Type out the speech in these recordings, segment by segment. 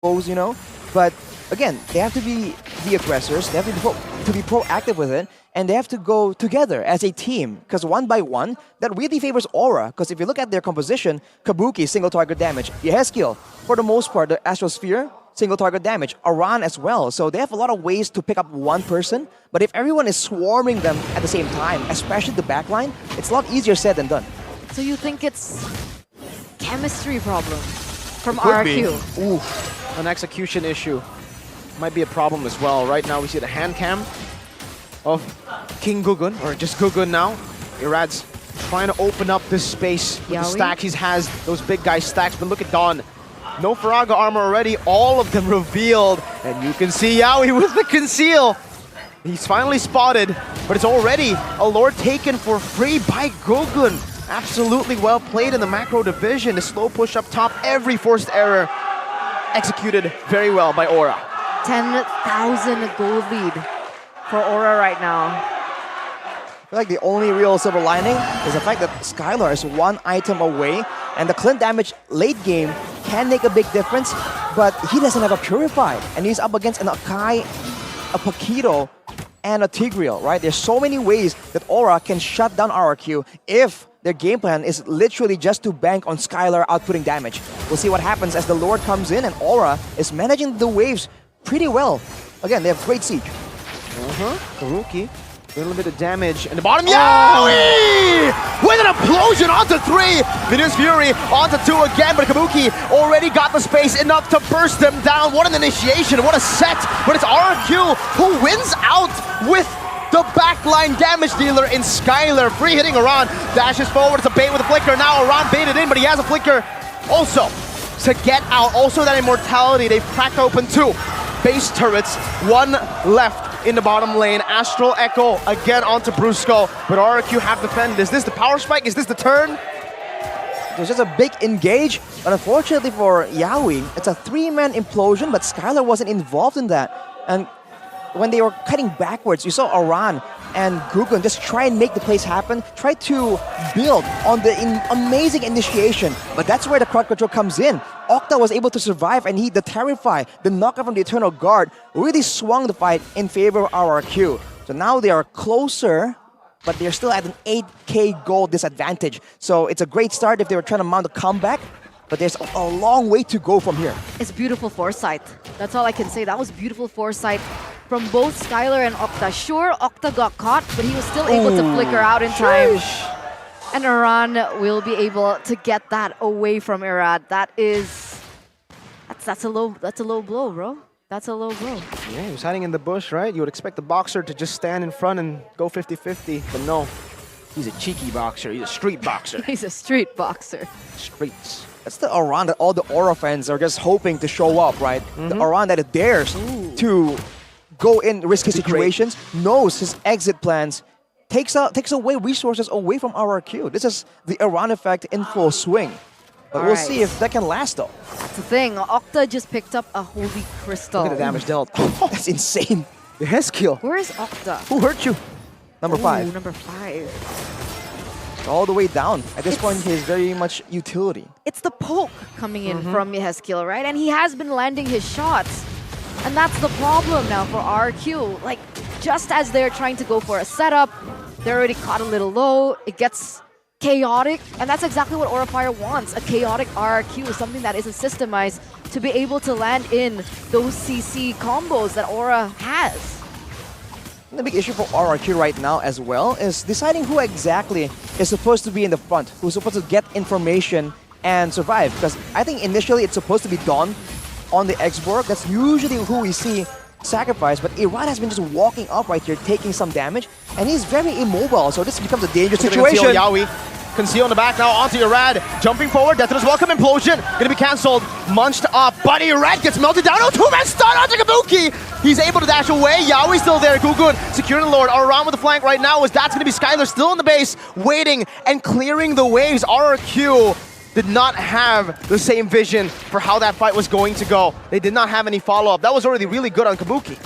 goes, you know. But again, they have to be the aggressors. They have to be proactive with it, and they have to go together as a team. Because one by one, that really favors Aura. Because if you look at their composition, Kabuki, single target damage. Yehezkiel, for the most part, the Astrosphere, single target damage. Aran as well. So they have a lot of ways to pick up one person. But if everyone is swarming them at the same time, especially the backline, it's a lot easier said than done. So you think it's chemistry problem from Could be. RRQ? Oof, an execution issue might be a problem as well. Right now we see the hand cam of King Gugun, or just Gugun now. Irad's trying to open up this space with the stacks. He has those big guy stacks, but look at Dawn. No Faraga armor already, all of them revealed. And you can see Yaoi with the conceal. He's finally spotted, but it's already a lord taken for free by Gugun. Absolutely well played in the macro division. The slow push up top, every forced error executed very well by Aura. 10,000 gold lead for Aura right now. I feel like the only real silver lining is the fact that Skylar is one item away, and the Clint damage late game can make a big difference, but he doesn't have a Purify, and he's up against an Akai, a Paquito, and a Tigreal, right? There's so many ways that Aura can shut down RRQ if their game plan is literally just to bank on Skylar outputting damage. We'll see what happens as the Lord comes in, and Aura is managing the waves pretty well. Again, they have great siege. Karuki, a little bit of damage. And the bottom, Yaoi! With an implosion onto 3! Venus Fury onto 2 again, but Kabuki already got the space enough to burst them down. What an initiation, what a set! But it's RRQ who wins out with the backline damage dealer in Skylar. Free hitting Aran, dashes forward, it's a bait with a flicker. Now Aran baited in, but he has a flicker also to get out. Also that immortality, they've cracked open 2 base turrets, 1 left in the bottom lane. Astral Echo again onto Brusco, but RRQ have defended. Is this the power spike? Is this the turn? There's just a big engage, but unfortunately for Yaoi, it's a 3-man implosion, but Skylar wasn't involved in that. And when they were cutting backwards, you saw Aran and Gugun just try and make the plays happen, try to build on the amazing initiation, but that's where the crowd control comes in. Octa was able to survive, and the Terrify, the knockout from the Eternal Guard, really swung the fight in favor of RRQ. So now they are closer, but they're still at an 8k gold disadvantage. So it's a great start if they were trying to mount a comeback, but there's a long way to go from here. It's beautiful foresight. That's all I can say. That was beautiful foresight from both Skylar and Octa. Sure, Octa got caught, but he was still able to flicker out in time. And Aran will be able to get that away from Irad. That's a low blow, bro. That's a low blow. Yeah, he was hiding in the bush, right? You would expect the boxer to just stand in front and go 50-50, but no. He's a cheeky boxer. He's a street boxer. He's a street boxer. Streets. That's the Aran that all the Aura fans are just hoping to show up, right? The Aran that dares to go in risky situations, knows his exit plans, takes away resources away from RRQ. This is the Aran effect in full swing. But we'll see if that can last, though. That's the thing. Octa just picked up a holy crystal. Look at the damage dealt. That's insane. The Hezkiel. Where is Octa? Who hurt you? Number 5. Number 5. All the way down. At this point, he is very much utility. It's the poke coming in from Yehezkiel, right? And he has been landing his shots. And that's the problem now for RRQ. Like, just as they're trying to go for a setup, they're already caught a little low. It gets chaotic, and that's exactly what Aura Fire wants. A chaotic RRQ, something that isn't systemized to be able to land in those CC combos that Aura has. The big issue for RRQ right now as well is deciding who exactly is supposed to be in the front, who's supposed to get information and survive. Because I think initially it's supposed to be Dawn on the X-Borg. That's usually who we see sacrifice, but Irad has been just walking up right here, taking some damage, and he's very immobile, so this becomes a dangerous situation. Yaoi. Conceal in the back now onto Irad. Jumping forward, Death to his welcome, implosion. Gonna be cancelled, munched up, but Irad gets melted down. Oh, 2-man stun onto Kabuki! He's able to dash away, Yaoi's still there, Gugun securing the Lord. Around with the flank right now, as that's gonna be Skylar still in the base, waiting and clearing the waves. RRQ did not have the same vision for how that fight was going to go. They did not have any follow-up. That was already really good on Kabuki.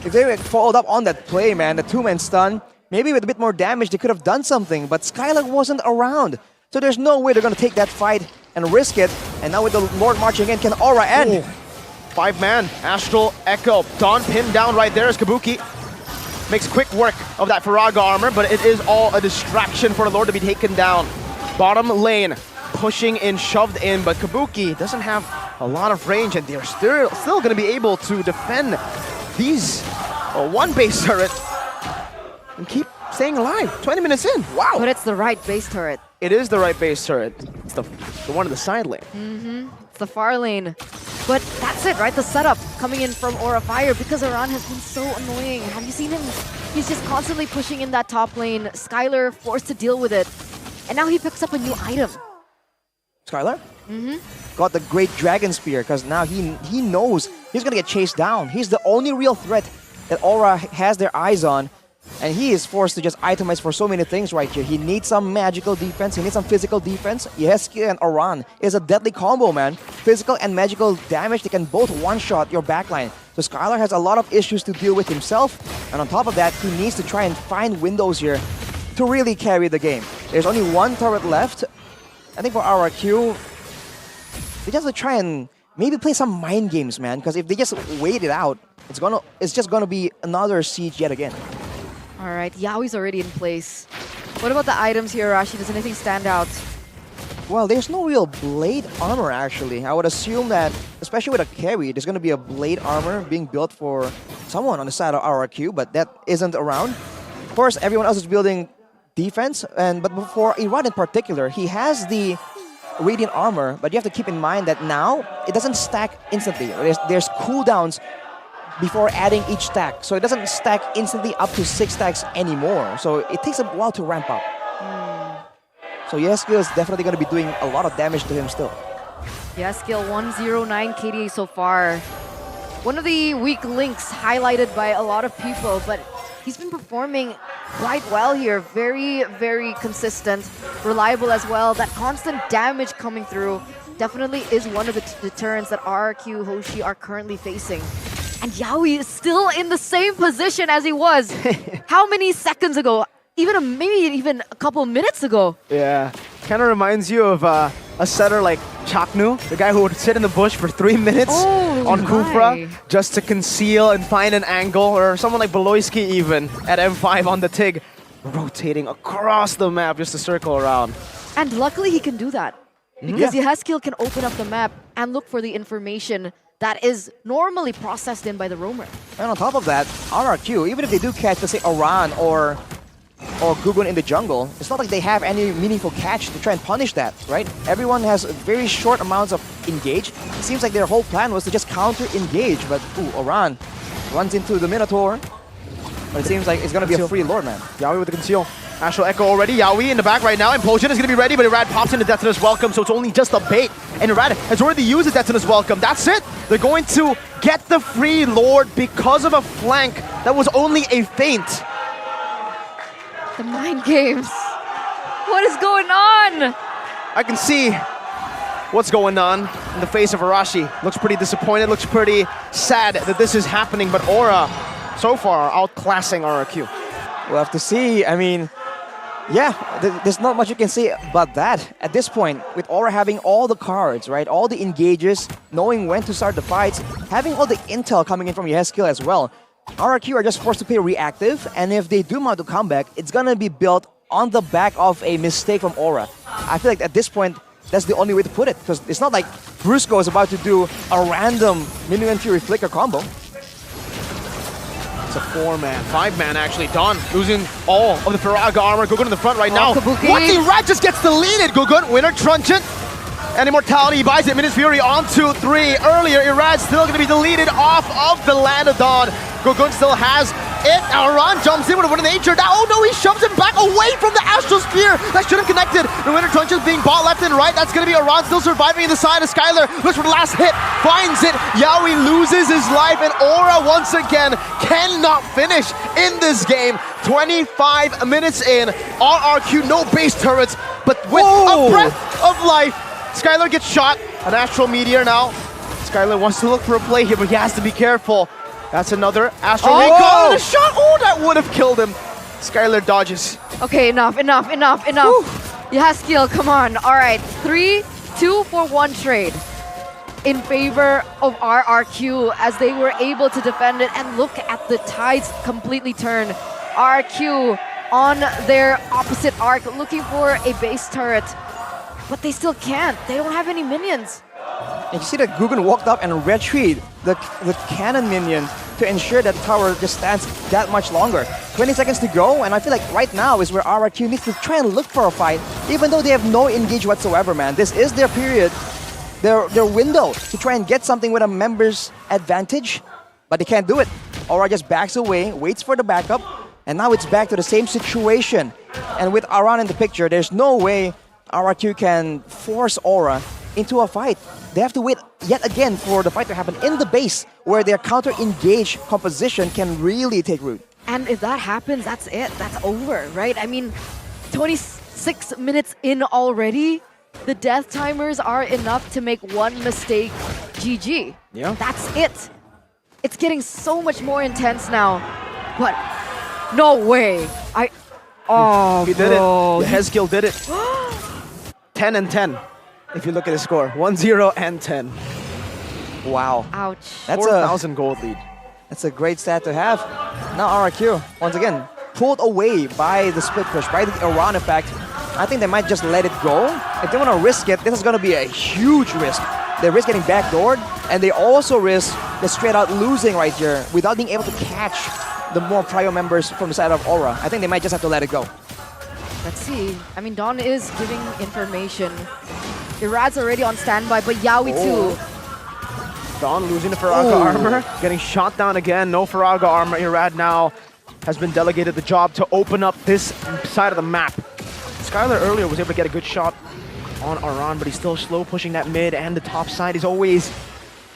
If they had followed up on that play, man, the 2-man stun, maybe with a bit more damage they could have done something, but Skylar wasn't around. So there's no way they're going to take that fight and risk it. And now with the Lord marching in, can Aura end? 5-man, Astral Echo. Dawn pinned down right there as Kabuki makes quick work of that Faraga armor, but it is all a distraction for the Lord to be taken down. Bottom lane, pushing in, shoved in, but Kabuki doesn't have a lot of range, and they're still going to be able to defend these one base turret and keep staying alive. 20 minutes in. Wow. But it's the right base turret. It is the right base turret. It's the one in the side lane. It's the far lane. But that's it, right? The setup coming in from Aura Fire, because Aran has been so annoying. Have you seen him? He's just constantly pushing in that top lane. Skylar forced to deal with it. And now he picks up a new item. Skylar? Got the Great Dragon Spear, because now he knows he's going to get chased down. He's the only real threat that Aura has their eyes on. And he is forced to just itemize for so many things right here. He needs some magical defense. He needs some physical defense. Yeski and Aran is a deadly combo, man. Physical and magical damage, they can both one-shot your backline. So Skylar has a lot of issues to deal with himself. And on top of that, he needs to try and find windows here to really carry the game. There's only one turret left. I think for RRQ, they just have to try and maybe play some mind games, man. Because if they just wait it out, it's just gonna be another siege yet again. All right, Yaoi's already in place. What about the items here, Rashi? Does anything stand out? Well, there's no real blade armor, actually. I would assume that, especially with a carry, there's going to be a blade armor being built for someone on the side of RRQ, but that isn't around. Of course, everyone else is building defense, but for Irad in particular, he has the Radiant armor, but you have to keep in mind that now, it doesn't stack instantly. There's cooldowns before adding each stack. So it doesn't stack instantly up to 6 stacks anymore. So it takes a while to ramp up. So Yeskill is definitely going to be doing a lot of damage to him still. Yeskill 109 KDA so far. One of the weak links highlighted by a lot of people, but he's been performing quite well here. Very, very consistent, reliable as well. That constant damage coming through definitely is one of the deterrents that RRQ Hoshi are currently facing. And Yaoi is still in the same position as he was. How many seconds ago? Maybe even a couple minutes ago. Yeah, kind of reminds you of a setter like Chaknu, the guy who would sit in the bush for 3 minutes on Kufra just to conceal and find an angle, or someone like Beloyski even at M5 on the TIG, rotating across the map just to circle around. And luckily he can do that, because Yeskill can open up the map and look for the information that is normally processed in by the roamer. And on top of that, RRQ, even if they do catch, let's say, Aran or Gugun in the jungle, it's not like they have any meaningful catch to try and punish that, right? Everyone has very short amounts of engage. It seems like their whole plan was to just counter-engage, but Aran runs into the Minotaur. But it seems like it's going to be a free Lord, man. Yaoi with the conceal. Astral Echo already. Yaoi in the back right now. Implosion is going to be ready, but Irad pops into Detonus Welcome, so it's only just a bait. And Irad has already used the Detonus Welcome. That's it. They're going to get the free Lord because of a flank that was only a feint. The mind games. What is going on? I can see what's going on in the face of Arashi. Looks pretty disappointed, looks pretty sad that this is happening, but Aura, so far, outclassing RRQ. We'll have to see. I mean, yeah, there's not much you can say about that. At this point, with Aura having all the cards, right, all the engages, knowing when to start the fights, having all the intel coming in from Yeskill as well, RRQ are just forced to play reactive, and if they do mount a comeback, it's gonna be built on the back of a mistake from Aura. I feel like at this point, that's the only way to put it, because it's not like Brusco is about to do a random Minu and Fury Flicker combo. It's a 4-man, 5-man actually. Dawn losing all of the Faraga armor. Gugun in the front right now. Kabuki. Once Irad just gets deleted, Gugun, winner Truncheon. And Immortality buys it. Minus Fury on 2-3. Earlier, Irad's still going to be deleted off of the Land of Dawn. Gugun still has it. Aran jumps in with a nature. Now, oh no, he shoves him back away from the Astral Spear. That should have connected. The winner Truncheon being bought left and right. That's going to be Aran still surviving in the side of Skylar. Looks for the last hit. Finds it. Yaoi loses his life. And Aura once again cannot finish in this game. 25 minutes in. RRQ, no base turrets. But with a breath of life, Skylar gets shot. An Astral Meteor now. Skylar wants to look for a play here, but he has to be careful. That's another Astral Recall and a shot. Oh, that would have killed him. Skylar dodges. Okay, enough. Yeskill, come on. All right, 3 2-for-1 trade in favor of RRQ as they were able to defend it. And look at the tides completely turn. RRQ on their opposite arc looking for a base turret, but they still can't. They don't have any minions. And you see that Gugun walked up and retreat the cannon minion to ensure that the tower just stands that much longer. 20 seconds to go, and I feel like right now is where RRQ needs to try and look for a fight, even though they have no engage whatsoever, man. This is their period, their window to try and get something with a member's advantage, but they can't do it. Aura just backs away, waits for the backup, and now it's back to the same situation. And with Aran in the picture, there's no way RRQ can force Aura into a fight. They have to wait yet again for the fight to happen in the base where their counter-engage composition can really take root. And if that happens, that's it. That's over, right? I mean, 26 minutes in already, the death timers are enough to make one mistake GG. Yeah. That's it. It's getting so much more intense now. But no way. Oh, He did bro. it. The Hezkill did it. 10 and 10. If you look at the score, 1-0 and 10. Wow. Ouch. That's 4,000 gold lead. That's a great stat to have. Now RRQ, once again, pulled away by the split push, by the Aran effect. I think they might just let it go. If they want to risk it, this is going to be a huge risk. They risk getting backdoored, and they also risk the straight out losing right here without being able to catch the more prio members from the side of Aura. I think they might just have to let it go. Let's see. I mean, Dawn is giving information. Irad's already on standby, but Yawi too. Dawn losing the Faraga armor, getting shot down again. No Faraga armor. Irad now has been delegated the job to open up this side of the map. Skylar earlier was able to get a good shot on Aran, but he's still slow pushing that mid and the top side. He's always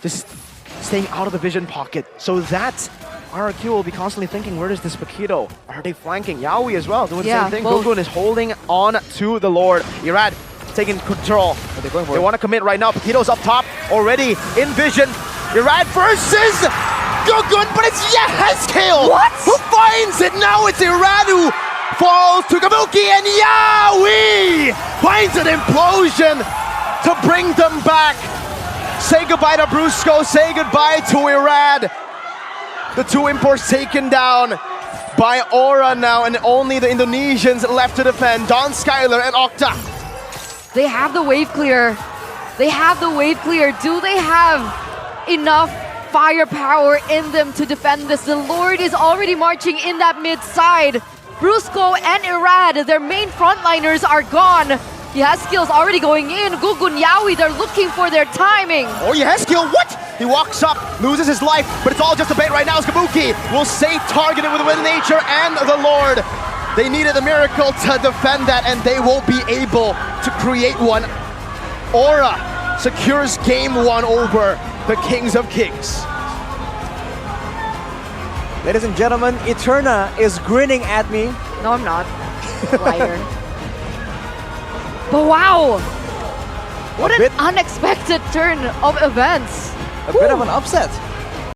just staying out of the vision pocket. So that RRQ will be constantly thinking, where is this Paquito? Are they flanking? Yawi as well doing the same thing. both. Gugun is holding on to the Lord. Irad taking control. But they're going for They it. want to commit right now. Paquito's up top already in vision. Irad versus Gugun, but it's Hezkill! What? Who finds it? Now it's Irad who falls to Kabuki, and Yawi finds an implosion to bring them back. Say goodbye to Brusco, say goodbye to Irad. The two imports taken down by Aura now, and only the Indonesians left to defend. Don Skylar and Octa. They have the wave clear. They have the wave clear. Do they have enough firepower in them to defend this? The Lord is already marching in that mid side. Brusco and Irad, their main frontliners are gone. Hezkill's already going in. Gugun, Yawi, they're looking for their timing. Oh, Hezkill, what? He walks up, loses his life, but it's all just a bait right now. As Kabuki will stay targeted with Nature and the Lord. They needed a miracle to defend that, and they won't be able to create one. Aura secures game one over the Kings of Kings. Ladies and gentlemen, Eterna is grinning at me. No, I'm not. Liar. But wow! What an bit- unexpected turn of events. A bit of an upset.